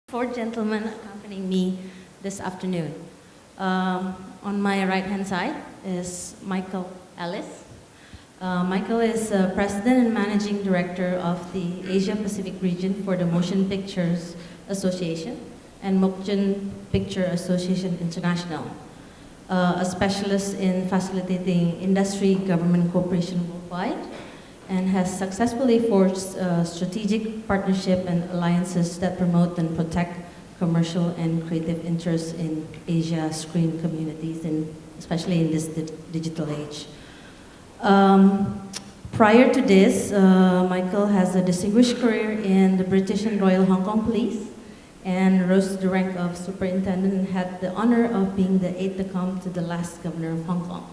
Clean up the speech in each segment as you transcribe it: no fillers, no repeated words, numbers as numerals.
Four gentlemen accompanying me this afternoon. On my right-hand side is Michael Ellis. Michael is President and Managing Director of the Asia-Pacific region for the Motion Pictures Association and Motion Picture Association International, a specialist in facilitating industry-government cooperation worldwide, and has successfully forged strategic partnership and alliances that promote and protect commercial and creative interests in Asia screen communities, and especially in this digital age. Prior to this, Michael has a distinguished career in the British and Royal Hong Kong Police, and rose to the rank of superintendent and had the honor of being the aide-de-camp to the last governor of Hong Kong,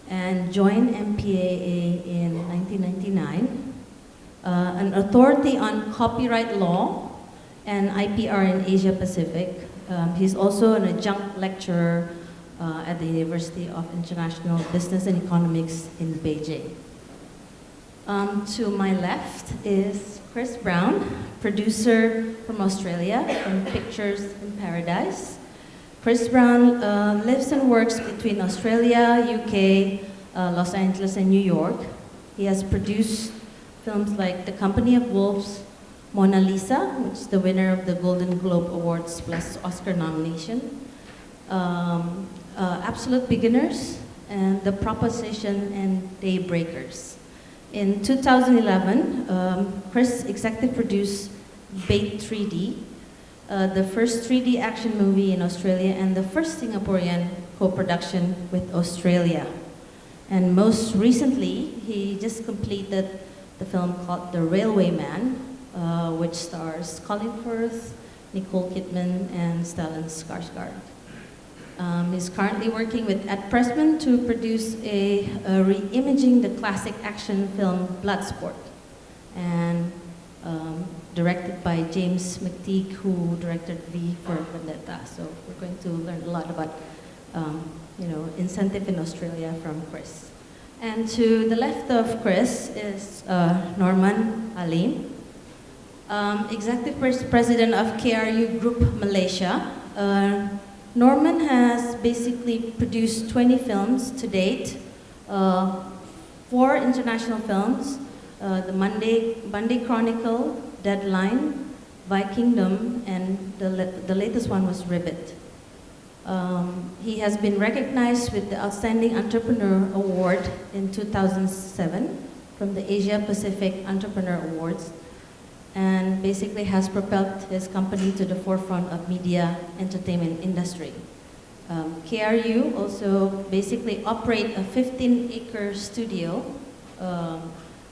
and joined MPA-I in 1999, an authority on copyright law and IPR in Asia Pacific. He's also an adjunct lecturer at the University of International Business and Economics in Beijing. To my left is Chris Brown, producer from Australia from Pictures in Paradise. Chris Brown lives and works between Australia, UK, Los Angeles, and New York. He has produced films like The Company of Wolves, Mona Lisa, which is the winner of the Golden Globe Awards plus Oscar nomination, Absolute Beginners, and The Proposition, and Daybreakers. In 2011, Chris executive produced Bait 3D, the first 3D action movie in Australia and the first Singaporean co-production with Australia. And most recently, he just completed the film called The Railway Man, which stars Colin Firth, Nicole Kidman, and Stellan Skarsgård. He's currently working with Ed Pressman to produce a re-imaging the classic action film Bloodsport, and directed by James McTeague, who directed V for Vendetta. So we're going to learn a lot about incentive in Australia from Chris. And to the left of Chris is Norman Halim, Executive President of KRU Group Malaysia. Norman has basically produced 20 films to date, 4 international films, the Monday Chronicle, Deadline, Vikingdom, and the latest one was Ribbit. He has been recognized with the Outstanding Entrepreneur Award in 2007 from the Asia Pacific Entrepreneur Awards, and basically has propelled his company to the forefront of media entertainment industry. KRU also basically operate a 15-acre studio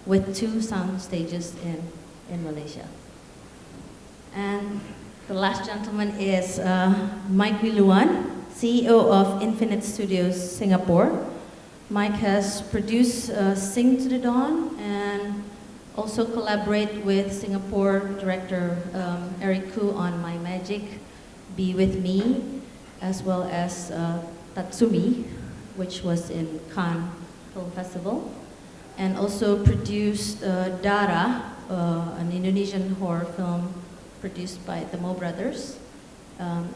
with 2 sound stages in Malaysia. And the last gentleman is Mike Wiluan, CEO of Infinite Studios Singapore. Mike has produced Sing to the Dawn and also collaborate with Singapore director Eric Koo on My Magic, Be With Me, as well as Tatsumi, which was in Cannes Film Festival, and also produced Dara, an Indonesian horror film produced by the Mo Brothers,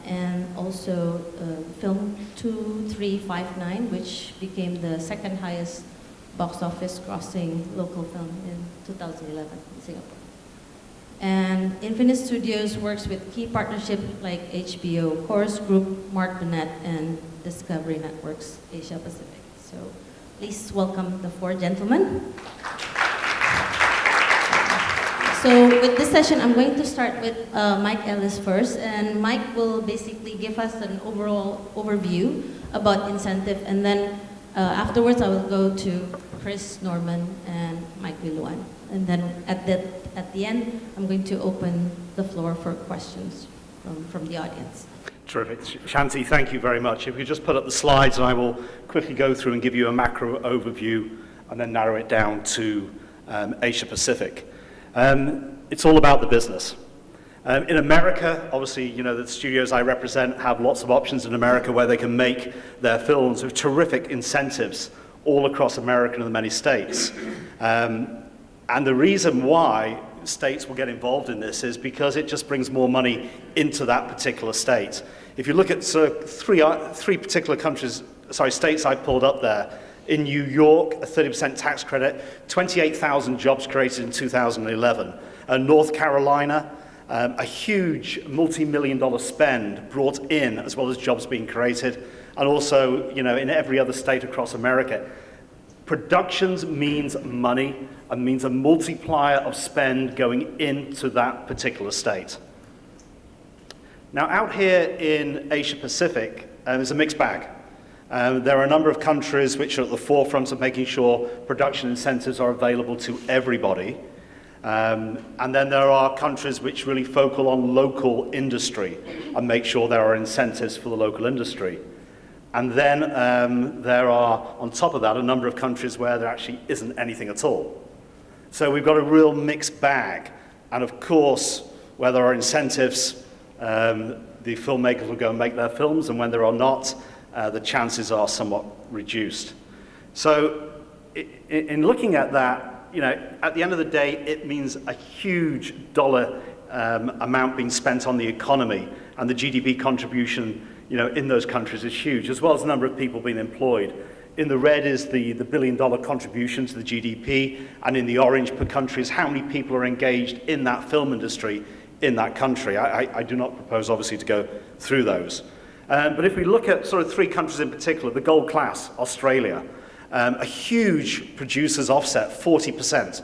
and also film 2359, which became the second highest box office grossing local film in 2011 in Singapore. And Infinite Studios works with key partnerships like HBO, Chorus Group, Mark Burnett, and Discovery Networks Asia Pacific. So please welcome the 4 gentlemen. So with this session, I'm going to start with Mike Ellis first, and Mike will basically give us an overall overview about incentive, and then afterwards I will go to Chris, Norman, and Mike Wiluan. And then at the end, I'm going to open the floor for questions from the audience. Terrific. Shanty, thank you very much. If you just put up the slides, and I will quickly go through and give you a macro overview and then narrow it down to Asia Pacific. It's all about the business. In America, obviously, the studios I represent have lots of options in America where they can make their films with terrific incentives all across America and the many states. And the reason why states will get involved in this is because it just brings more money into that particular state. If you look at three particular states I pulled up there, in New York, a 30% tax credit, 28,000 jobs created in 2011. North Carolina, a huge multi-million-dollar spend brought in, as well as jobs being created, and also, in every other state across America. Productions means money and means a multiplier of spend going into that particular state. Now, out here in Asia Pacific, there's a mixed bag. There are a number of countries which are at the forefront of making sure production incentives are available to everybody. And then there are countries which really focus on local industry and make sure there are incentives for the local industry. And then there are, on top of that, a number of countries where there actually isn't anything at all. So we've got a real mixed bag. And of course, where there are incentives, the filmmakers will go and make their films, and when there are not, the chances are somewhat reduced. So in looking at that, at the end of the day, it means a huge dollar amount being spent on the economy, and the GDP contribution in those countries is huge, as well as the number of people being employed. In the red is the billion-dollar contribution to the GDP, and in the orange per country is how many people are engaged in that film industry in that country. I do not propose, obviously, to go through those. But if we look at sort of three countries in particular, the gold class, Australia, a huge producers offset, 40%,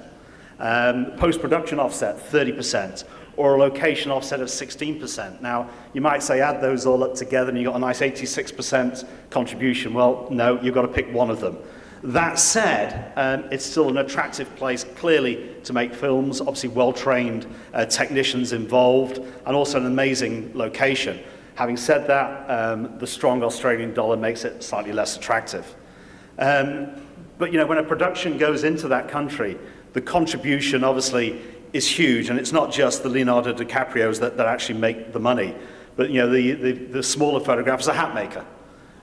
post-production offset, 30%, or a location offset of 16%. Now, you might say add those all up together and you've got a nice 86% contribution. Well, no, you've got to pick one of them. That said, it's still an attractive place, clearly, to make films, obviously well-trained technicians involved, and also an amazing location. Having said that, the strong Australian dollar makes it slightly less attractive. But when a production goes into that country, the contribution obviously is huge, and it's not just the Leonardo DiCaprios that actually make the money, but the smaller photographers, a hat maker.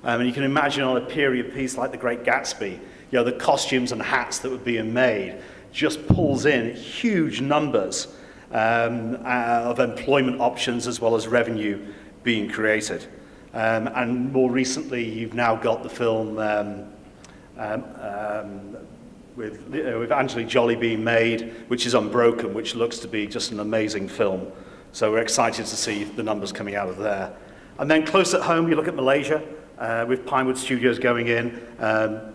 And you can imagine on a period piece like The Great Gatsby, the costumes and hats that were being made just pulls in huge numbers of employment options as well as revenue being created. And more recently, you've now got the film with Angela Jolie being made, which is Unbroken, which looks to be just an amazing film. So we're excited to see the numbers coming out of there. And then close at home, you look at Malaysia, with Pinewood Studios going in,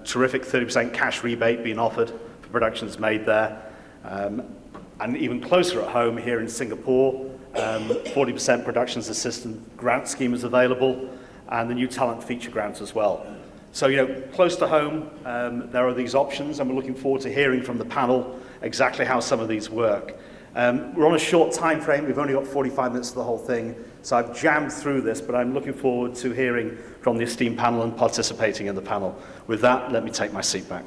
terrific 30% cash rebate being offered for productions made there. And even closer at home here in Singapore, 40% productions assistant grant scheme is available, and the new talent feature grants as well. So, close to home, there are these options, and we're looking forward to hearing from the panel exactly how some of these work. We're on a short time frame. We've only got 45 minutes of the whole thing, so I've jammed through this, but I'm looking forward to hearing from the esteemed panel and participating in the panel. With that, let me take my seat back.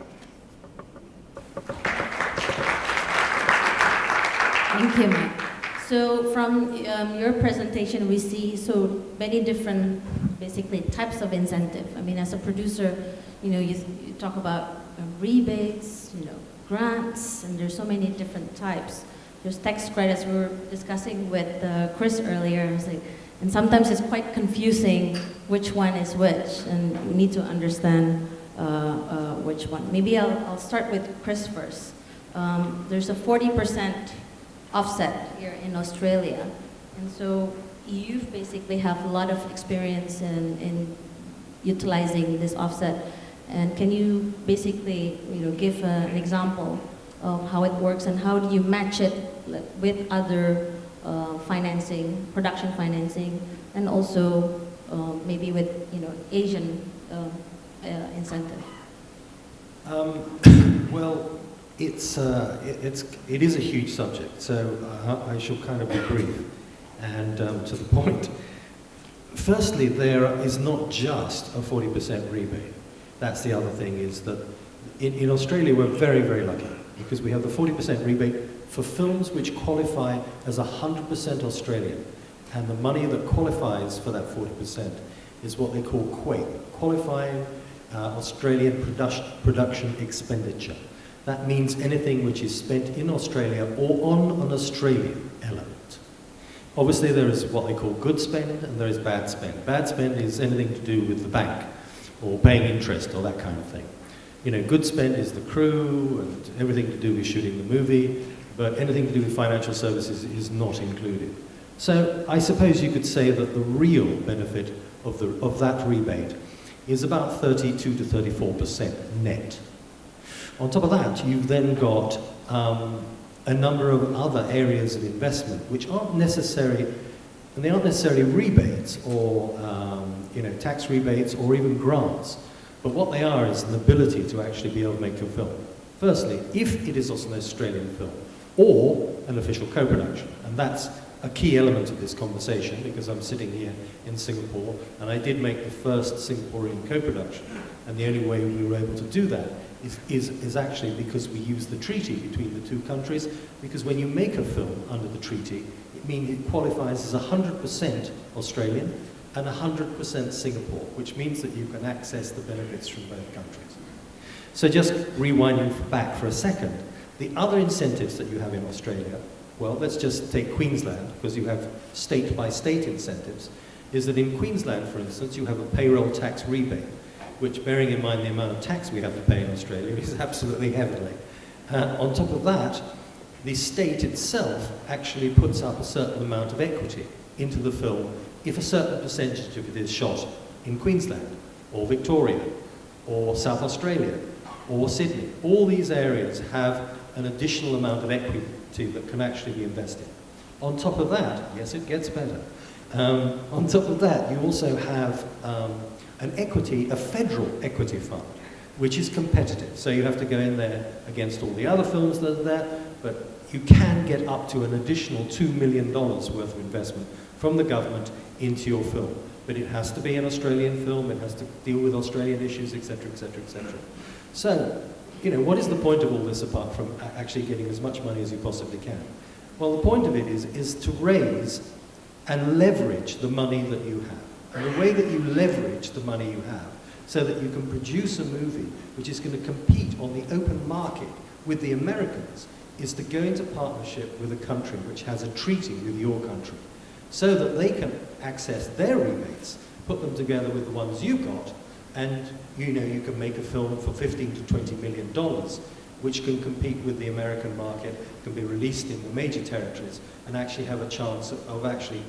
Thank you, Matt. So from your presentation, we see so many different, basically, types of incentive. I mean, as a producer, you talk about rebates, grants, and there's so many different types. There's tax credits. We were discussing with Chris earlier, and sometimes it's quite confusing which one is which, and we need to understand which one. Maybe I'll start with Chris first. There's a 40% offset here in Australia, and so you basically have a lot of experience in utilizing this offset. And can you basically give an example of how it works, and how do you match it with other financing, production financing, and also maybe with Asian incentive? Well, it is a huge subject, so I shall kind of be brief and to the point. Firstly, there is not just a 40% rebate. That's the other thing, is that in Australia we're very, very lucky, because we have the 40% rebate for films which qualify as 100% Australian. And the money that qualifies for that 40% is what they call QAPE, Qualifying Australian Production Expenditure. That means anything which is spent in Australia or on an Australian element. Obviously, there is what they call good spend and there is bad spend. Bad spend is anything to do with the bank or paying interest or that kind of thing. You know, good spend is the crew and everything to do with shooting the movie, but anything to do with financial services is not included. So I suppose you could say that the real benefit of that rebate is about 32 to 34% net. On top of that, you've then got a number of other areas of investment which aren't necessary, and they aren't necessarily rebates or tax rebates or even grants, but what they are is an ability to actually be able to make your film. Firstly, if it is also an Australian film or an official co-production, and that's a key element of this conversation because I'm sitting here in Singapore and I did make the first Singaporean co-production, and the only way we were able to do that is actually because we use the treaty between the two countries, because when you make a film under the treaty, it means it qualifies as 100% Australian and 100% Singapore, which means that you can access the benefits from both countries. So just rewinding back for a second, the other incentives that you have in Australia, well, let's just take Queensland, because you have state-by-state incentives, is that in Queensland, for instance, you have a payroll tax rebate, which, bearing in mind the amount of tax we have to pay in Australia, is absolutely heavenly. On top of that, the state itself actually puts up a certain amount of equity into the film if a certain percentage of it is shot in Queensland, or Victoria, or South Australia, or Sydney. All these areas have an additional amount of equity that can actually be invested. On top of that, yes, it gets better. On top of that, you also have a federal equity fund, which is competitive. So you have to go in there against all the other films that are there, but you can get up to an additional $2 million worth of investment from the government into your film. But it has to be an Australian film, it has to deal with Australian issues, etc., etc., etc. So, what is the point of all this apart from actually getting as much money as you possibly can? Well, the point of it is to raise and leverage the money that you have. And the way that you leverage the money you have so that you can produce a movie which is going to compete on the open market with the Americans is to go into partnership with a country which has a treaty with your country so that they can access their rebates, put them together with the ones you got, and you can make a film for $15 to $20 million, which can compete with the American market, can be released in the major territories, and actually have a chance of actually,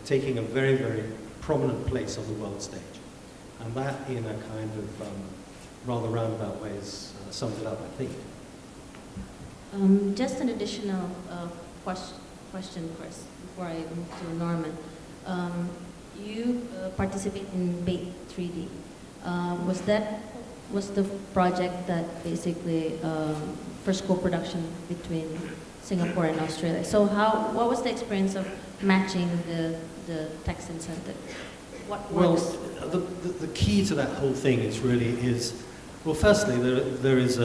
taking a very, very prominent place on the world stage. And that, in a kind of rather roundabout ways, sums it up, I think. Just an additional question, Chris, before I move to Norman. You participate in BAIT 3D. Was the project that basically first co-production between Singapore and Australia? So what was the experience of matching the tax incentive? What works? Well, the key to that whole thing is well, firstly, there is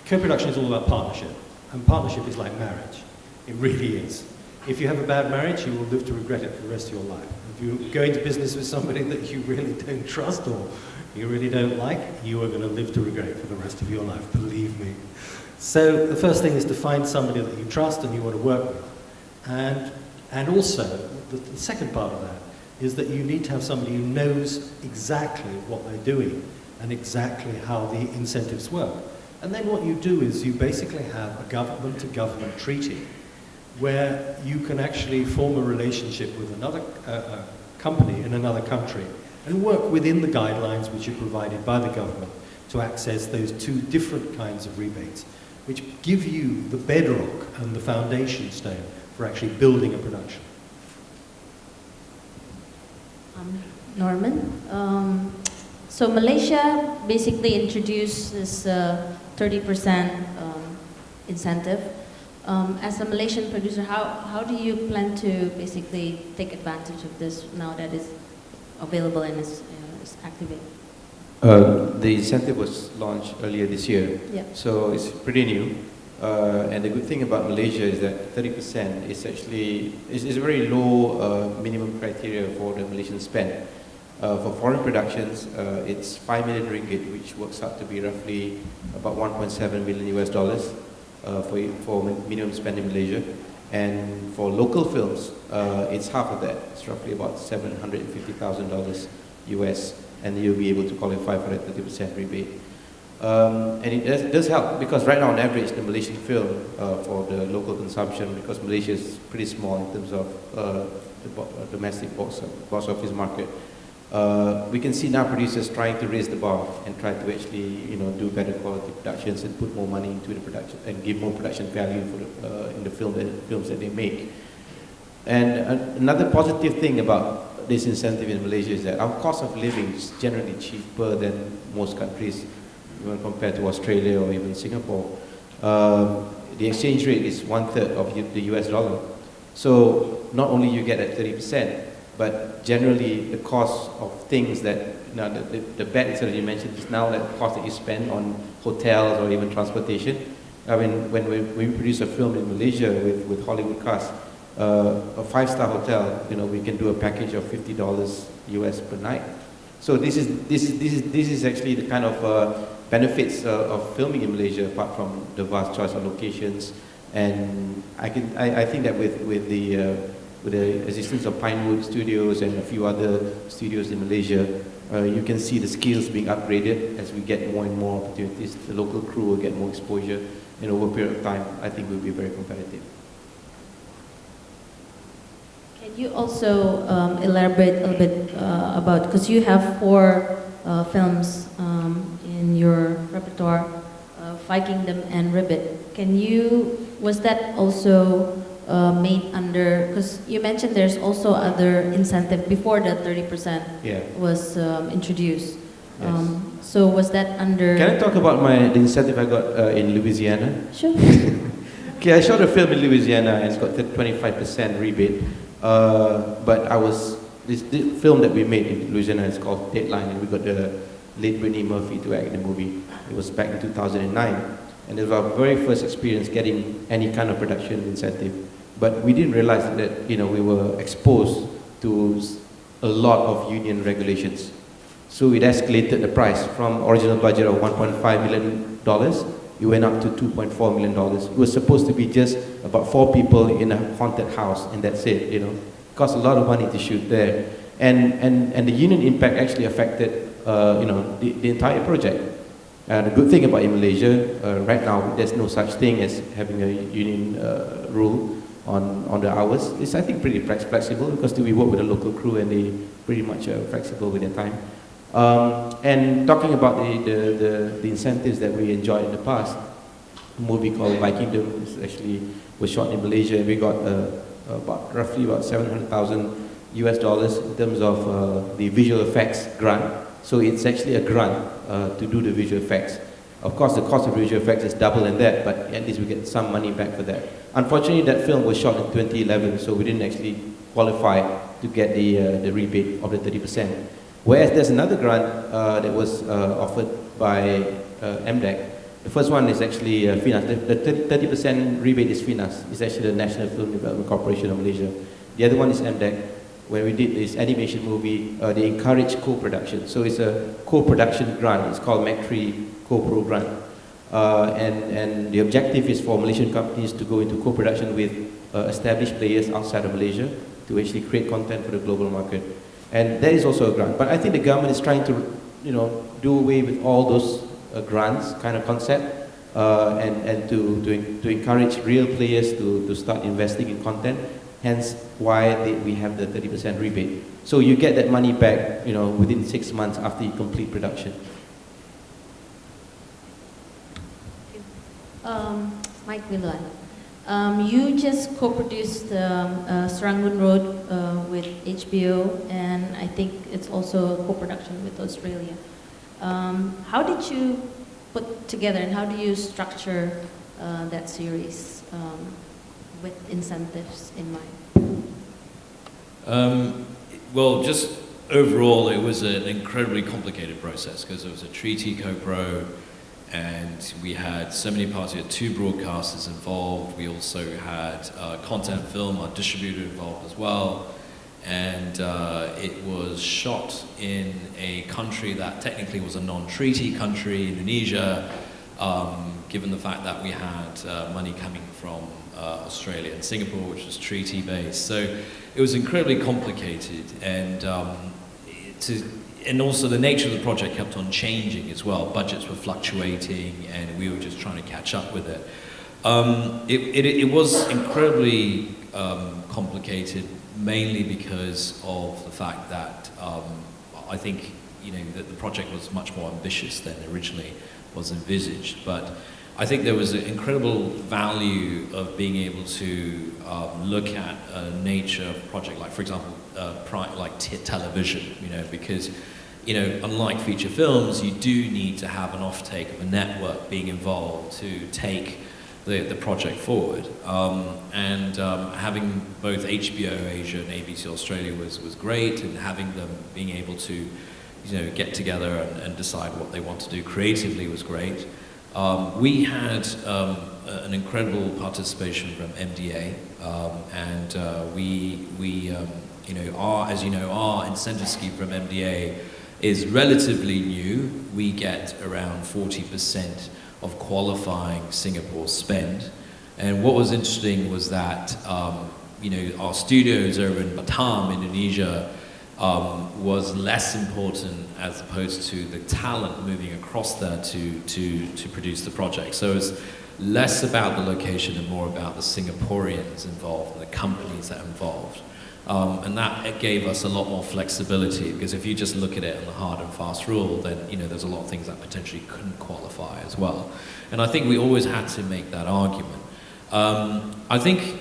co-production is all about partnership, and partnership is like marriage. It really is. If you have a bad marriage, you will live to regret it for the rest of your life. If you go into business with somebody that you really don't trust or you really don't like, you are going to live to regret it for the rest of your life, believe me. So the first thing is to find somebody that you trust and you want to work with. And also, the second part of that is that you need to have somebody who knows exactly what they're doing and exactly how the incentives work. And then what you do is you basically have a government-to-government treaty where you can actually form a relationship with another company in another country and work within the guidelines which are provided by the government to access those two different kinds of rebates, which give you the bedrock and the foundation stone for actually building a production. Norman, so Malaysia basically introduced this 30% incentive. As a Malaysian producer, how do you plan to basically take advantage of this now that it's available and is activated? The incentive was launched earlier this year, Yeah. so it's pretty new. And the good thing about Malaysia is that 30% is actually is a very low minimum criteria for the Malaysian spend. For foreign productions, it's 5 million ringgit, which works out to be roughly about 1.7 million US dollars for minimum spend in Malaysia. And for local films, it's half of that. It's roughly about $750,000 US, and you'll be able to qualify for that 30% rebate. And it does help, because right now on average the Malaysian film for the local consumption, because Malaysia is pretty small in terms of the domestic box office market, we can see now producers trying to raise the bar and try to actually do better quality productions and put more money into the production and give more production value for in the films that they make. And another positive thing about this incentive in Malaysia is that our cost of living is generally cheaper than most countries, even compared to Australia or even Singapore. The exchange rate is 1/3 of the US dollar. So not only you get that 30%, but generally the cost of things that, the bad that you mentioned is now that cost that you spend on hotels or even transportation. I mean, when we produce a film in Malaysia with Hollywood cast, a 5-star hotel, we can do a package of $50 US per night. So this is actually the kind of benefits of filming in Malaysia, apart from the vast choice of locations. And I think that with the existence of Pinewood Studios and a few other studios in Malaysia, you can see the skills being upgraded as we get more and more opportunities. The local crew will get more exposure, and over a period of time, I think we'll be very competitive. Can you also elaborate a little bit about, because you have 4 films in your repertoire, Five Kingdom and Ribbit. Was that also made under, because you mentioned there's also other incentive before the 30% was introduced. Yes. So was that under... Can I talk about the incentive I got in Louisiana? Sure. Okay, I shot a film in Louisiana and it's got 25% rebate. But this film that we made in Louisiana is called Deadline, and we got the late Brittany Murphy to act in the movie. It was back in 2009. And it was our very first experience getting any kind of production incentive. But we didn't realize that we were exposed to a lot of union regulations. So it escalated the price from original budget of $1.5 million. It went up to $2.4 million. It was supposed to be just about 4 people in a haunted house, and that's it. It cost a lot of money to shoot there, and the union impact actually affected the entire project. The good thing about in Malaysia right now, there's no such thing as having a union rule on the hours. It's, I think, pretty flexible, because we work with a local crew and they pretty much flexible with their time. And talking about the incentives that we enjoyed in the past, a movie called Five Kingdom was shot in Malaysia, and we got roughly about $700,000 US dollars in terms of the visual effects grant. So it's actually a grant to do the visual effects. Of course, the cost of visual effects is double in that, but at least we get some money back for that. Unfortunately, that film was shot in 2011, so we didn't actually qualify to get the rebate of the 30%. Whereas there's another grant that was offered by MDEC. The first one is actually FINAS. The 30% rebate is FINAS. It's actually the National Film Development Corporation of Malaysia. The other one is MDEC. When we did this animation movie, they encourage co-production. So it's a co-production grant. It's called MAC3 Co-Pro grant. And the objective is for Malaysian companies to go into co-production with established players outside of Malaysia to actually create content for the global market. And that is also a grant. But I think the government is trying to, do away with all those grants kind of concept, and to encourage real players to start investing in content. Hence why we have the 30% rebate. So you get that money back, within 6 months after you complete production. Mike Wiluan. You just co-produced Serangoon Road with HBO, and I think it's also a co-production with Australia. How did you put together, and how do you structure that series with incentives in mind? Well, just overall, it was an incredibly complicated process, because it was a treaty co-pro, and we had so many parties. We had 2 broadcasters involved. We also had content film, our distributor involved as well. And it was shot in a country that technically was a non-treaty country, Indonesia, given the fact that we had money coming from Australia and Singapore, which was treaty-based. So it was incredibly complicated, and also the nature of the project kept on changing as well. Budgets were fluctuating, and we were just trying to catch up with it. It was incredibly complicated, mainly because of the fact that I think that the project was much more ambitious than originally was envisaged. But I think there was an incredible value of being able to look at a nature of project, like for example, television, because unlike feature films, you do need to have an offtake of a network being involved to take the project forward. Having both HBO Asia and ABC Australia was great, and having them being able to get together and decide what they want to do creatively was great. We had an incredible participation from MDA, and our incentive scheme from MDA is relatively new. We get around 40% of qualifying Singapore spend. And what was interesting was that our studios over in Batam, Indonesia, was less important as opposed to the talent moving across there to produce the project. So it was less about the location and more about the Singaporeans involved and the companies that are involved. And that gave us a lot more flexibility, because if you just look at it on the hard and fast rule, then there's a lot of things that potentially couldn't qualify as well. And I think we always had to make that argument. I think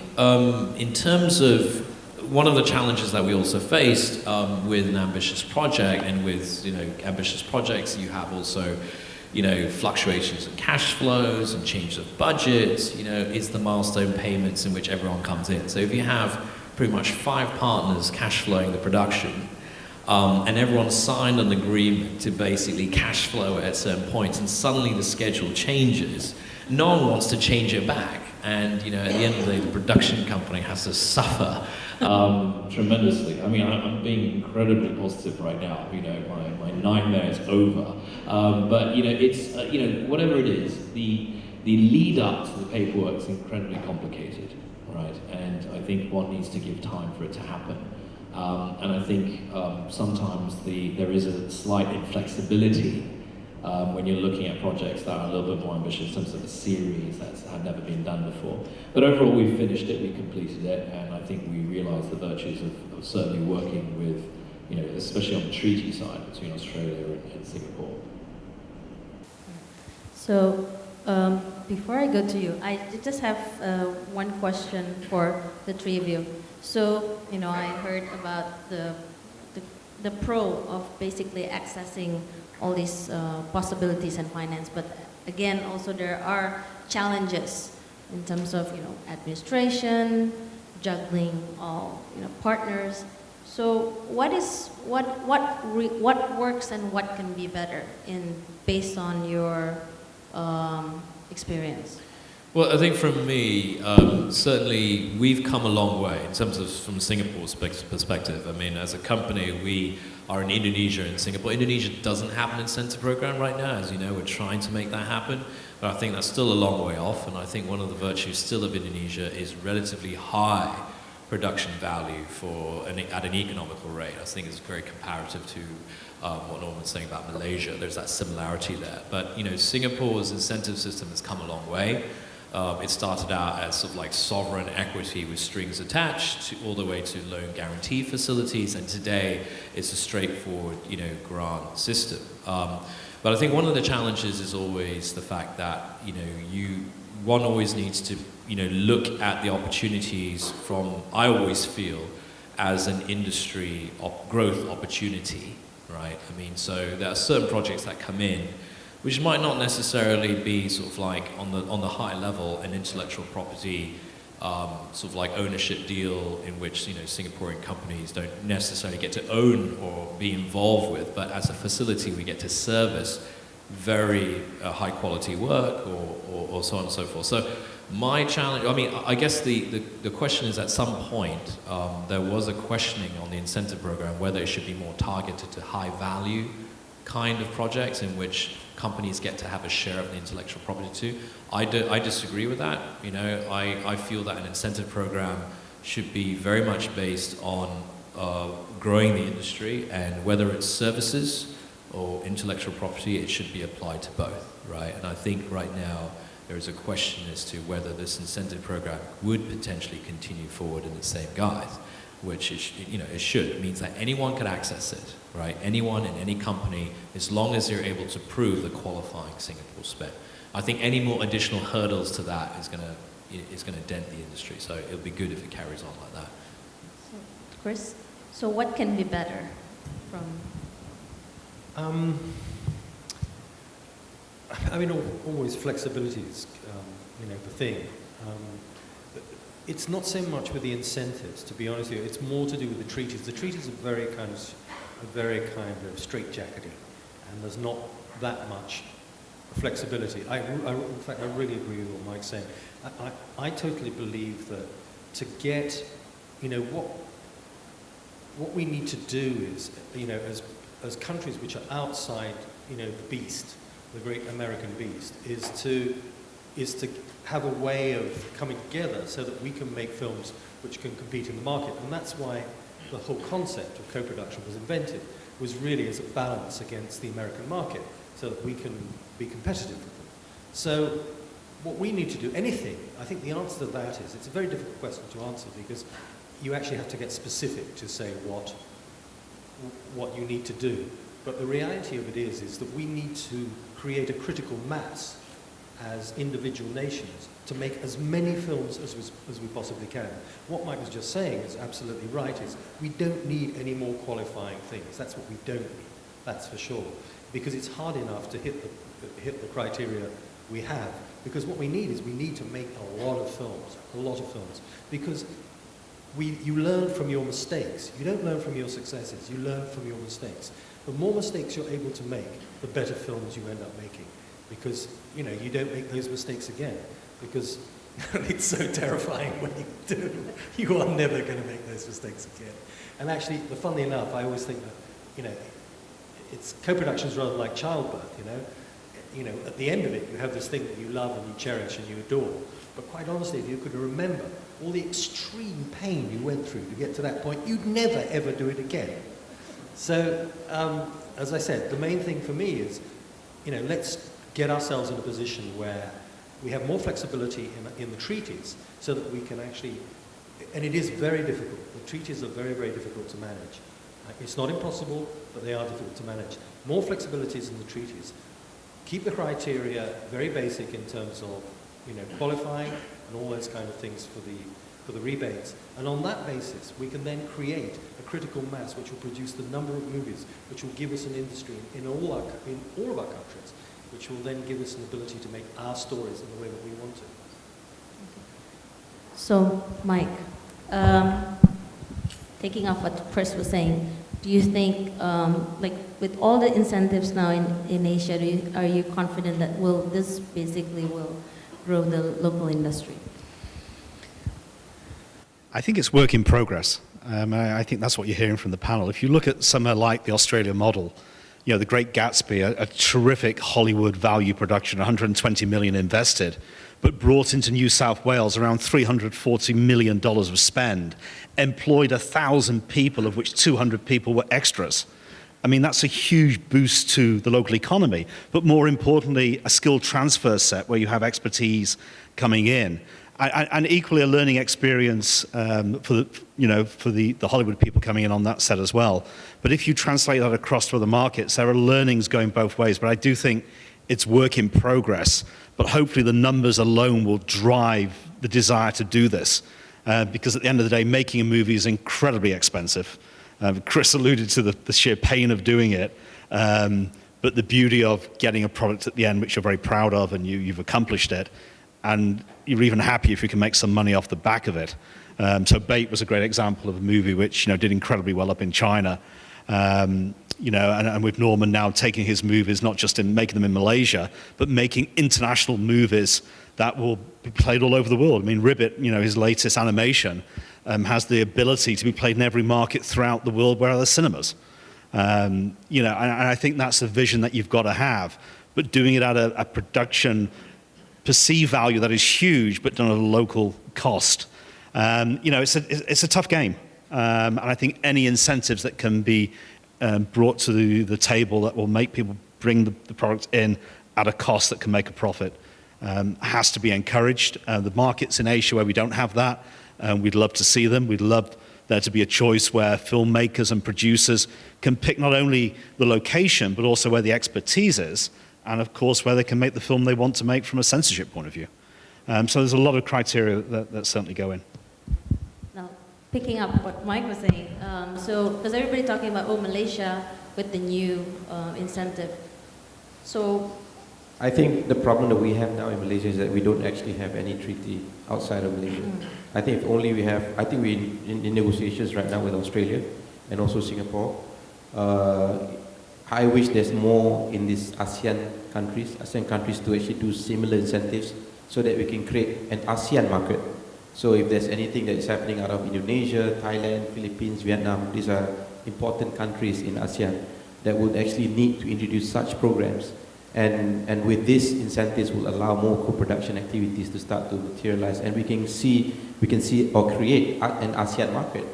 in terms of one of the challenges that we also faced with an ambitious project, and with ambitious projects, you have also fluctuations in cash flows and change of budgets. It's the milestone payments in which everyone comes in. So if you have pretty much 5 partners cash flowing the production, and everyone signed an agreement to basically cash flow at certain points, and suddenly the schedule changes, no one wants to change it back. And at the end of the day, the production company has to suffer tremendously. I mean, I'm being incredibly positive right now. My nightmare is over. But it's whatever it is, the lead up to the paperwork is incredibly complicated, right? And I think one needs to give time for it to happen. And I think sometimes there is a slight inflexibility when you're looking at projects that are a little bit more ambitious in terms of a series that have never been done before. But overall, we finished it, we completed it, and I think we realised the virtues of certainly working with, especially on the treaty side between Australia and Singapore. So, before I go to you, I just have one question for the three of you. So, I heard about the pro of basically accessing all these possibilities and finance, but again, also there are challenges in terms of administration, juggling all partners. So what works and what can be better based on your experience? Well, I think from me, certainly we've come a long way in terms of from Singapore's perspective. I mean, as a company, we are in Indonesia and Singapore. Indonesia doesn't have an incentive program right now. As you know, we're trying to make that happen, but I think that's still a long way off. And I think one of the virtues still of Indonesia is relatively high production value at an economical rate. I think it's very comparative to what Norman was saying about Malaysia. There's that similarity there. But Singapore's incentive system has come a long way. It started out as sort of like sovereign equity with strings attached all the way to loan guarantee facilities, and today it's a straightforward, grant system. But I think one of the challenges is always the fact that, one always needs to, look at the opportunities from, I always feel, as an industry growth opportunity, right? I mean, so there are certain projects that come in which might not necessarily be sort of like on the high level an intellectual property sort of like ownership deal in which Singaporean companies don't necessarily get to own or be involved with, but as a facility we get to service very high quality work or so on and so forth. So My challenge, I mean, I guess the question is, at some point, there was a questioning on the incentive program whether it should be more targeted to high value kind of projects in which companies get to have a share of the intellectual property too. I disagree with that. You know, I feel that an incentive program should be very much based on growing the industry, and whether it's services or intellectual property, it should be applied to both, right? And I think right now there is a question as to whether this incentive program would potentially continue forward in the same guise, which is, you know, it should. It means that anyone can access it, right? Anyone in any company, as long as they're able to prove the qualifying Singapore spend. I think any more additional hurdles to that is going to dent the industry. So it'll be good if it carries on like that. So, Chris, so what can be better from? I mean, always flexibility is, you know, the thing. It's not so much with the incentives, to be honest with you. It's more to do with the treaties. The treaties are very kind of straitjacketing, and there's not that much flexibility. In fact, I really agree with what Mike's saying. I totally believe that to get, you know, what we need to do is, you know, as countries which are outside, you know, the beast, the great American beast, is to have a way of coming together so that we can make films which can compete in the market. And that's why the whole concept of co-production was invented, was really as a balance against the American market, so that we can be competitive with them. So what we need to do, anything, I think the answer to that is, it's a very difficult question to answer, because you actually have to get specific to say what you need to do. But the reality of it is that we need to create a critical mass as individual nations to make as many films as we possibly can. What Mike was just saying is absolutely right, is we don't need any more qualifying things. That's what we don't need, that's for sure. Because it's hard enough to hit the criteria we have. Because what we need is we need to make a lot of films. Because you learn from your mistakes. You don't learn from your successes, you learn from your mistakes. The more mistakes you're able to make, the better films you end up making. Because, you know, you don't make those mistakes again. Because it's so terrifying when you do. You are never going to make those mistakes again. And actually, funnily enough, I always think that, you know, co-production is rather like childbirth, you know. You know, at the end of it, you have this thing that you love and you cherish and you adore. But quite honestly, if you could remember all the extreme pain you went through to get to that point, you'd never, ever do it again. So, as I said, the main thing for me is, you know, let's get ourselves in a position where we have more flexibility in the treaties, so that we can actually, and it is very difficult. The treaties are very, very difficult to manage. It's not impossible, but they are difficult to manage. More flexibilities in the treaties. Keep the criteria very basic in terms of, you know, qualifying and all those kind of things for the rebates. And on that basis, we can then create a critical mass which will produce the number of movies which will give us an industry in all of our countries, which will then give us an ability to make our stories in the way that we want to. So, Mike, taking off what Chris was saying, do you think, like with all the incentives now in Asia, are you confident that this basically will grow the local industry? I think it's work in progress. I think that's what you're hearing from the panel. If you look at somewhere like the Australian model, you know, The Great Gatsby, a terrific Hollywood value production, 120 million invested, but brought into New South Wales around $340 million of spend, employed 1,000 people, of which 200 people were extras. I mean, that's a huge boost to the local economy, but more importantly, a skill transfer set where you have expertise coming in. And equally a learning experience for the Hollywood people coming in on that set as well. But if you translate that across to other markets, there are learnings going both ways. But I do think it's work in progress. But hopefully the numbers alone will drive the desire to do this. Because at the end of the day, making a movie is incredibly expensive. Chris alluded to the sheer pain of doing it. But the beauty of getting a product at the end, which you're very proud of, and you've accomplished it. And you're even happy if you can make some money off the back of it. So Bait was a great example of a movie which, you know, did incredibly well up in China. you know, and with Norman now taking his movies, not just in making them in Malaysia, but making international movies that will be played all over the world. I mean, Ribbit, you know, his latest animation, has the ability to be played in every market throughout the world where there are cinemas. You know, and I think that's the vision that you've got to have, but doing it at a production perceived value that is huge, but done at a local cost. You know, it's a tough game. And I think any incentives that can be brought to the table that will make people bring the product in at a cost that can make a profit has to be encouraged. The markets in Asia where we don't have that, we'd love to see them. We'd love there to be a choice where filmmakers and producers can pick not only the location, but also where the expertise is, and of course where they can make the film they want to make from a censorship point of view. So there's a lot of criteria that certainly go in. Now, picking up what Mike was saying, so because everybody talking about, oh, Malaysia with the new incentive. So I think the problem that we have now in Malaysia is that we don't actually have any treaty outside of Malaysia. I think if only we have, I think we're in negotiations right now with Australia and also Singapore. I wish there's more in these ASEAN countries to actually do similar incentives so that we can create an ASEAN market. So if there's anything that is happening out of Indonesia, Thailand, Philippines, Vietnam, these are important countries in ASEAN that would actually need to introduce such programs. And with these incentives will allow more co-production activities to start to materialize, and we can see or create an ASEAN market.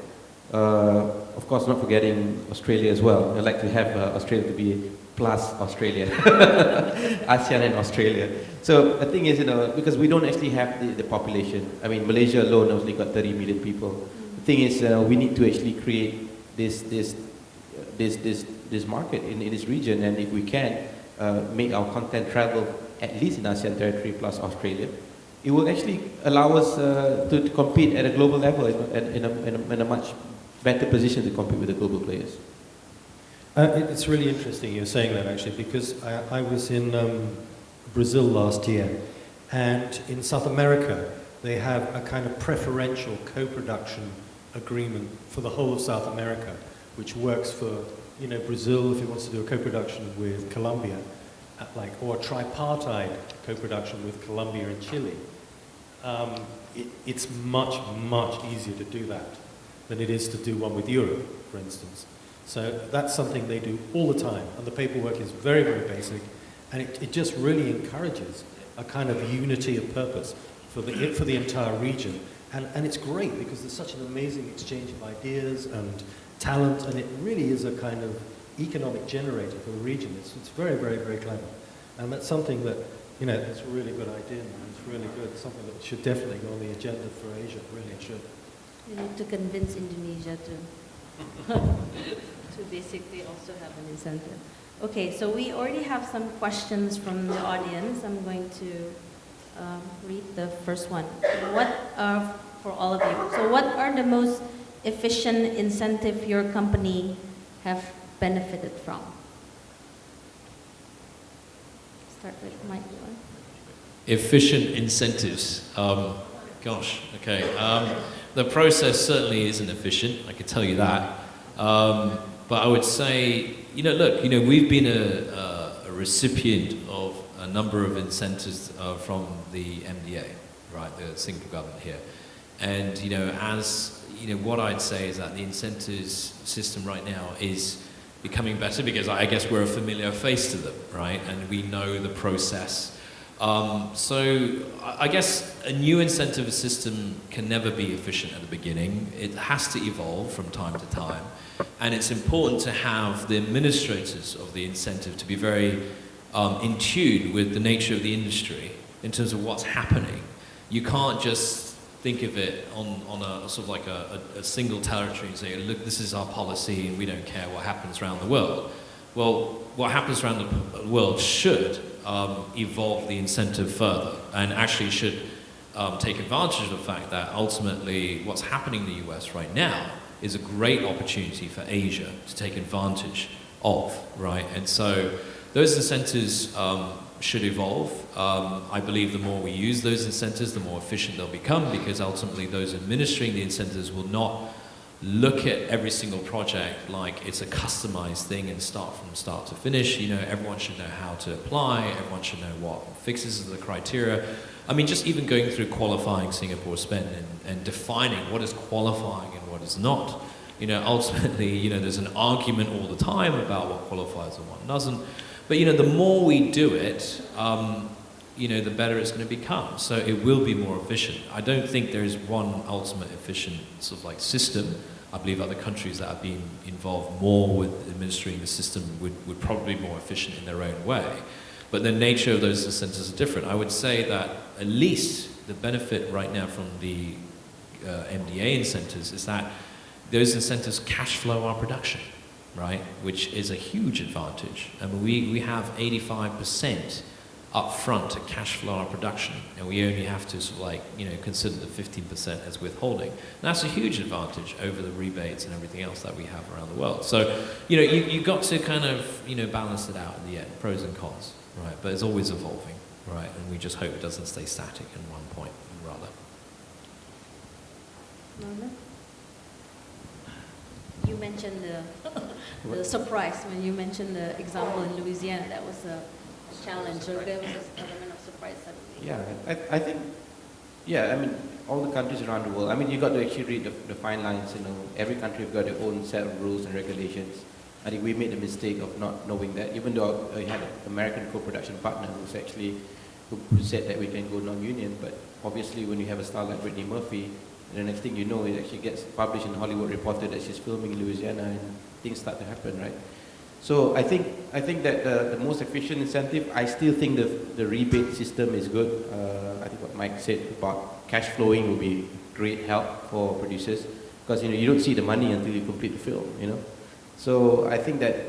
Of course, not forgetting Australia as well. I'd like to have Australia to be plus Australia, ASEAN and Australia. So the thing is, you know, because we don't actually have the population. I mean, Malaysia alone only got 30 million people. The thing is, we need to actually create this market in this region, and if we can make our content travel at least in ASEAN territory plus Australia, it will actually allow us to compete at a global level in a much better position to compete with the global players. It's really interesting you're saying that, actually, because I was in Brazil last year, and in South America they have a kind of preferential co-production agreement for the whole of South America, which works for, you know, Brazil if it wants to do a co-production with Colombia, or a tripartite co-production with Colombia and Chile. It's much, much easier to do that than it is to do one with Europe, for instance. So that's something they do all the time, and the paperwork is very, very basic, and it just really encourages a kind of unity of purpose for the entire region. And it's great because there's such an amazing exchange of ideas and talent, and it really is a kind of economic generator for the region. It's very, very, very clever. And that's something that, you know, it's a really good idea, man. It's really good. Something that should definitely go on the agenda for Asia. Really, it should. you need to convince Indonesia to to basically also have an incentive. Okay, so we already have some questions from the audience. I'm going to read the first one. What are, for all of you, so what are the most efficient incentive your company have benefited from? Start with Mike. Efficient incentives. Gosh, okay. The process certainly isn't efficient, I can tell you that. But I would say, look, we've been a recipient of a number of incentives from the MDA, right, the single government here. And, what I'd say is that the incentives system right now is becoming better because I guess we're a familiar face to them, right? And we know the process. So I guess a new incentive system can never be efficient at the beginning. It has to evolve from time to time. And it's important to have the administrators of the incentive to be very in tune with the nature of the industry in terms of what's happening. You can't just think of it on a sort of like a single territory and say, look, this is our policy and we don't care what happens around the world. Well, what happens around the world should evolve the incentive further and actually should take advantage of the fact that ultimately what's happening in the US right now is a great opportunity for Asia to take advantage of, right? And so those incentives should evolve. I believe the more we use those incentives, the more efficient they'll become because ultimately those administering the incentives will not look at every single project like it's a customized thing and start from start to finish. You know, everyone should know how to apply, everyone should know what fixes the criteria. I mean, just even going through qualifying Singapore spend and defining what is qualifying and what is not. You know, ultimately, you know, there's an argument all the time about what qualifies and what doesn't. But, you know, the more we do it, you know, the better it's going to become. So it will be more efficient. I don't think there is one ultimate efficient sort of like system. I believe other countries that have been involved more with administering the system would probably be more efficient in their own way. But the nature of those incentives are different. I would say that at least the benefit right now from the MDA incentives is that those incentives cash flow our production, right? Which is a huge advantage. I mean, we have 85% up front to cash flow our production, and we only have to sort of like, you know, consider the 15% as withholding. And that's a huge advantage over the rebates and everything else that we have around the world. So, you know, you got to kind of, you know, balance it out in the end, pros and cons, right? But it's always evolving, right? And we just hope it doesn't stay static in one point, rather. Norman? You mentioned the surprise when you mentioned the example in Louisiana. That was a challenge, or there was an element of surprise suddenly. Yeah, I think, yeah, I mean, all the countries around the world, I mean, you got to actually read the fine lines, you know, every country have got their own set of rules and regulations. I think we made the mistake of not knowing that, even though I had an American co-production partner who said that we can go non-union, but obviously when you have a star like Brittany Murphy, the next thing you know, it actually gets published in Hollywood Reporter that she's filming in Louisiana, and things start to happen, right? So I think that the most efficient incentive, I still think the rebate system is good. I think what Mike said about cash flowing will be great help for producers, because, you know, you don't see the money until you complete the film, you know. So I think that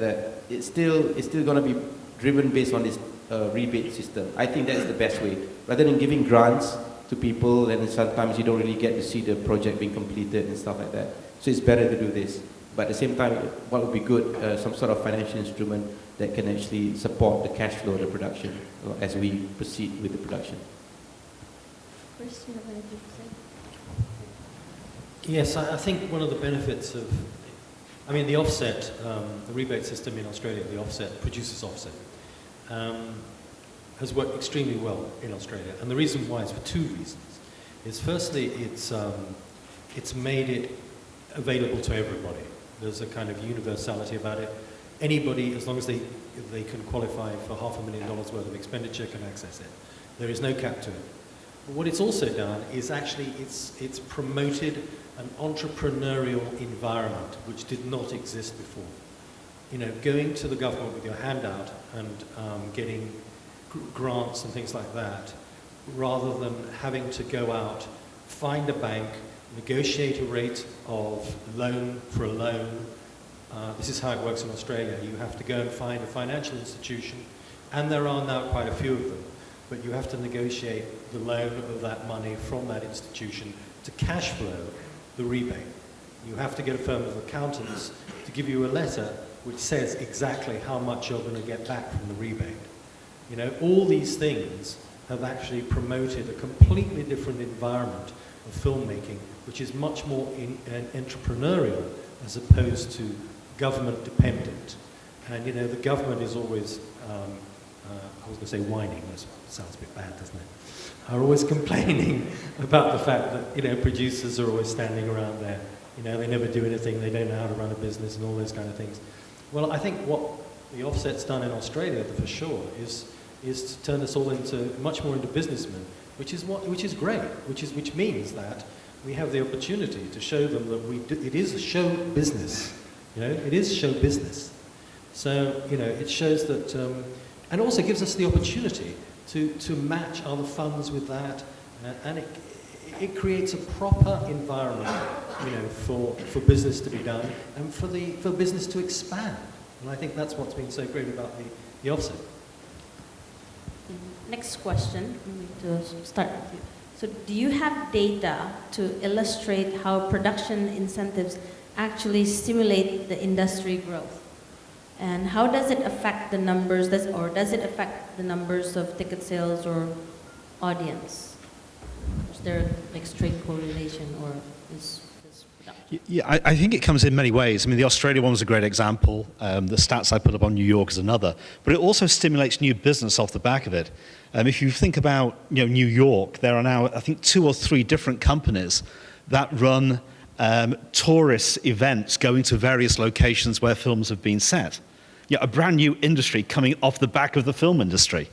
it's still going to be driven based on this rebate system. I think that's the best way, rather than giving grants to people, and sometimes you don't really get to see the project being completed and stuff like that. So it's better to do this. But at the same time, what would be good, some sort of financial instrument that can actually support the cash flow of the production as we proceed with the production. Chris, you have anything to say? Yes, I think one of the benefits of, I mean, the offset, the rebate system in Australia, the offset, producer's offset, has worked extremely well in Australia. And the reason why is for two reasons. Is firstly, it's made it available to everybody. There's a kind of universality about it. Anybody, as long as they can qualify for $500,000 worth of expenditure, can access it. There is no cap to it. But what it's also done is actually it's promoted an entrepreneurial environment which did not exist before. You know, going to the government with your hand out and getting grants and things like that, rather than having to go out, find a bank, negotiate a rate of loan for a loan. This is how it works in Australia. You have to go and find a financial institution, and there are now quite a few of them, but you have to negotiate the loan of that money from that institution to cash flow the rebate. You have to get a firm of accountants to give you a letter which says exactly how much you're going to get back from the rebate. You know, all these things have actually promoted a completely different environment of filmmaking, which is much more entrepreneurial as opposed to government dependent. And, you know, the government is always, I was going to say whining, that sounds a bit bad, doesn't it? Are always complaining about the fact that, you know, producers are always standing around there. You know, they never do anything, they don't know how to run a business and all those kind of things. Well, I think what the offset's done in Australia, for sure, is to turn us all much more into businessmen, which is great, which means that we have the opportunity to show them that it is a show business. You know, it is show business. So, you know, it shows that, and also gives us the opportunity to match other funds with that, and it creates a proper environment, you know, for business to be done and for business to expand. And I think that's what's been so great about the offset. Next question, we need to start with you. So do you have data to illustrate how production incentives actually stimulate the industry growth? And how does it affect the numbers, or does it affect the numbers of ticket sales or audience? Is there like straight correlation, or is production? Yeah, I think it comes in many ways. I mean, the Australia one was a great example. The stats I put up on New York is another. But it also stimulates new business off the back of it. If you think about New York, there are now, I think, 2 or 3 different companies that run tourist events going to various locations where films have been set. A brand new industry coming off the back of the film industry.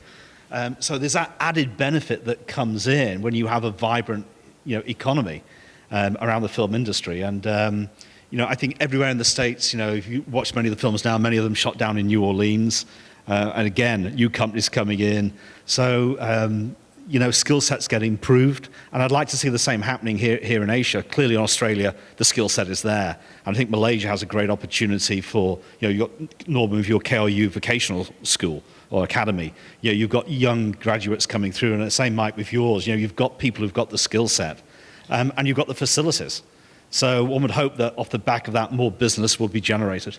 So there's that added benefit that comes in when you have a vibrant economy around the film industry. And I think everywhere in the States, if you watch many of the films now, many of them shot down in New Orleans. And again, new companies coming in. So, skill sets get improved. And I'd like to see the same happening here in Asia. Clearly in Australia, the skill set is there. And I think Malaysia has a great opportunity for, you've got Norman with your KLU vocational school or academy. You've got young graduates coming through, and the same might with yours. You've got people who've got the skill set. And you've got the facilities. So one would hope that off the back of that, more business will be generated.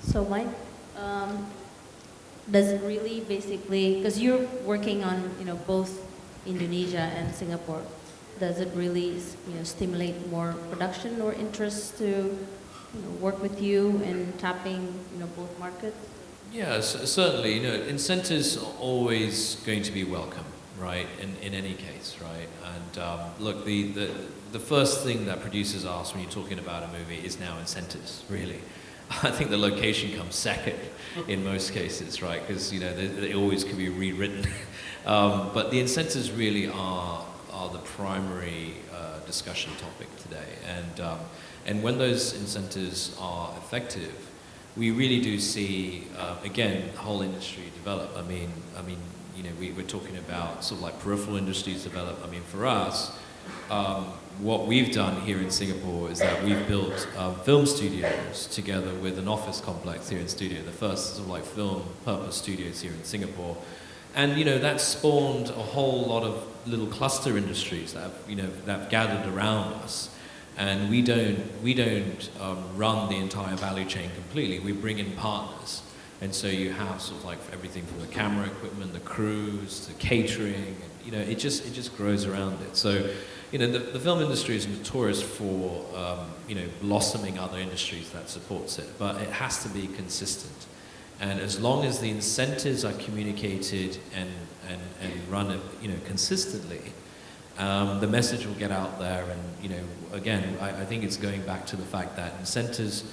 So Mike, does it really basically, because you're working on both Indonesia and Singapore, does it really stimulate more production or interest to work with you in tapping both markets? Yeah, certainly. Incentives are always going to be welcome, right? In any case, right? And look, the first thing that producers ask when you're talking about a movie is now incentives, really. I think the location comes second in most cases, right? Because they always can be rewritten. But the incentives really are the primary discussion topic today. And when those incentives are effective, we really do see again the whole industry develop. I mean, we're talking about sort of like peripheral industries develop. I mean, for us, what we've done here in Singapore is that we've built film studios together with an office complex here in studio, the first sort of like film purpose studios here in Singapore. And that spawned a whole lot of little cluster industries that have gathered around us. And we don't run the entire value chain completely. We bring in partners. And so you have sort of like everything from the camera equipment, the crews, the catering, and, it just grows around it. So, the film industry is notorious for, blossoming other industries that supports it, but it has to be consistent. And as long as the incentives are communicated and run, consistently, the message will get out there. And, again, I think it's going back to the fact that incentives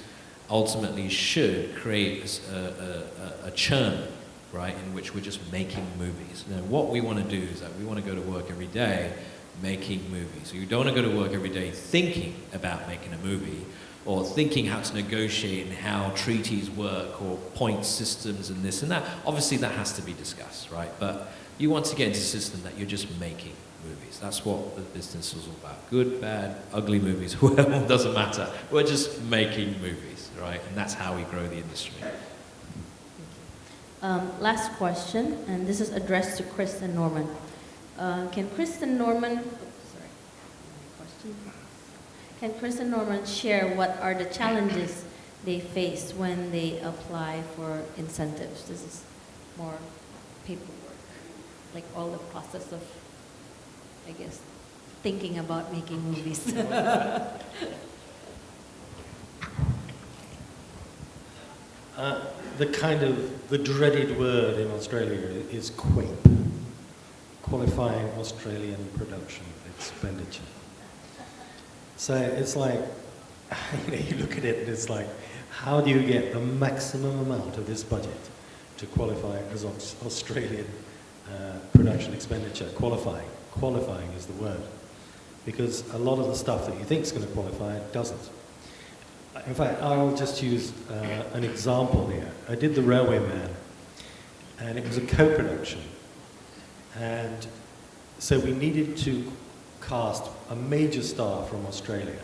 ultimately should create a churn, right, in which we're just making movies. Now, what we want to do is that we want to go to work every day making movies. You don't want to go to work every day thinking about making a movie or thinking how to negotiate and how treaties work or point systems and this and that. Obviously, that has to be discussed, right? But you want to get into a system that you're just making movies. That's what the business is all about. Good, bad, ugly movies, well, doesn't matter. We're just making movies, right? And that's how we grow the industry. Last question, and this is addressed to Chris and Norman. Can Chris and Norman share what are the challenges they face when they apply for incentives? This is more paperwork, like all the process of, I guess, thinking about making movies. The dreaded word in Australia is QAPE, Qualifying Australian Production Expenditure. So it's like, you look at it and it's like, how do you get the maximum amount of this budget to qualify as Australian production expenditure? Qualifying is the word. Because a lot of the stuff that you think is going to qualify doesn't. In fact, I'll just use an example here. I did The Railway Man, and it was a co-production. And so we needed to cast a major star from Australia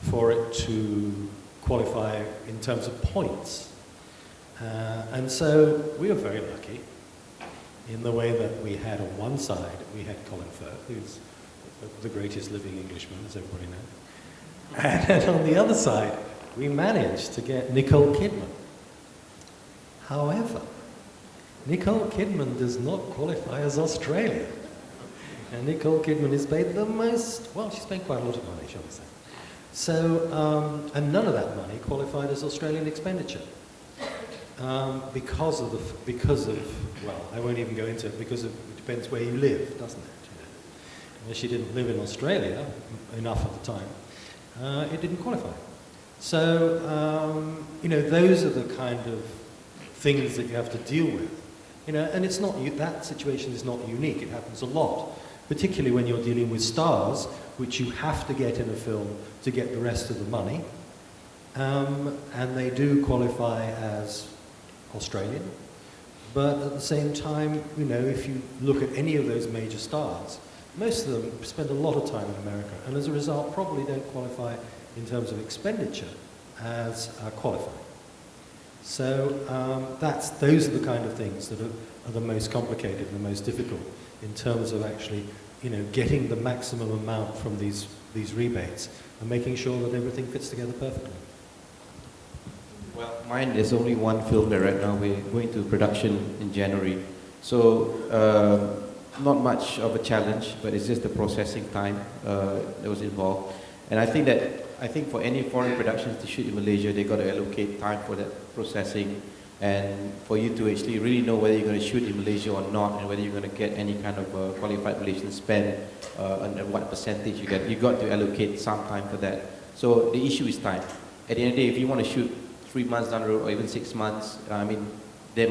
for it to qualify in terms of points. And so we were very lucky in the way that we had on one side, we had Colin Firth, who's the greatest living Englishman, as everybody knows. And on the other side, we managed to get Nicole Kidman. However, Nicole Kidman does not qualify as Australian. And Nicole Kidman is paid the most, well, she's paid quite a lot of money, shall we say. So, and none of that money qualified as Australian expenditure. Because of, well, I won't even go into it, because it depends where you live, doesn't it? You know? And if she didn't live in Australia enough at the time, it didn't qualify. So, you know, those are the kind of things that you have to deal with. You know, and it's not, that situation is not unique, it happens a lot, particularly when you're dealing with stars, which you have to get in a film to get the rest of the money. And they do qualify as Australian, but at the same time, you know, if you look at any of those major stars, most of them spend a lot of time in America, and as a result probably don't qualify in terms of expenditure as qualifying. So those are the kind of things that are the most complicated and the most difficult in terms of actually, you know, getting the maximum amount from these rebates and making sure that everything fits together perfectly. Well, mine is only one film that right now we're going to production in January. So not much of a challenge, but it's just the processing time that was involved. And I think for any foreign productions to shoot in Malaysia, they got to allocate time for that processing, and for you to actually really know whether you're going to shoot in Malaysia or not, and whether you're going to get any kind of qualified Malaysian spend, and what percentage you get. You got to allocate some time for that. So the issue is time. At the end of the day, if you want to shoot 3 months down the road or even 6 months, I mean, they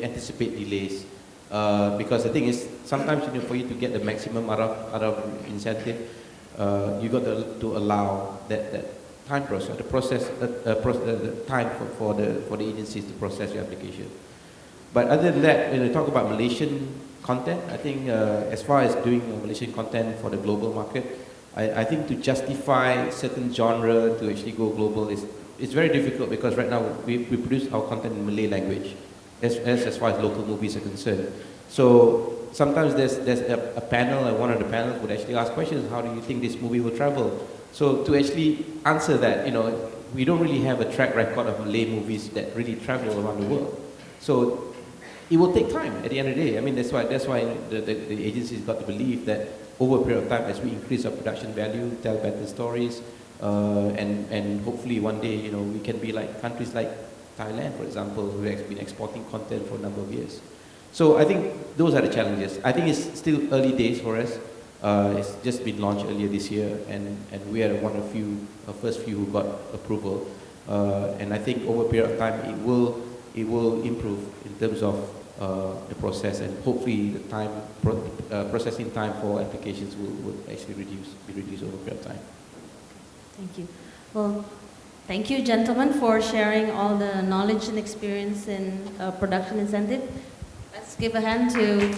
anticipate delays. Because the thing is, sometimes, you know, for you to get the maximum out of incentive, you got to allow that time process, the time for the agencies to process your application. But other than that, when we talk about Malaysian content, I think as far as doing Malaysian content for the global market, I think to justify certain genre to actually go global it's very difficult, because right now we produce our content in Malay language as far as local movies are concerned. So sometimes there's a panel, and one of the panels would actually ask questions: how do you think this movie will travel? So to actually answer that, you know, we don't really have a track record of Malay movies that really travel around the world. So it will take time at the end of the day. I mean, that's why the agencies got to believe that over a period of time, as we increase our production value, tell better stories, and hopefully one day, you know, we can be like countries like Thailand, for example, who have been exporting content for a number of years. So I think those are the challenges. I think it's still early days for us. It's just been launched earlier this year, and we are one of the first few who got approval. And I think over a period of time, it will improve in terms of the process, and hopefully the time processing time for applications will actually be reduced over a period of time. Thank you. Well, thank you, gentlemen, for sharing all the knowledge and experience in production incentive. Let's give a hand to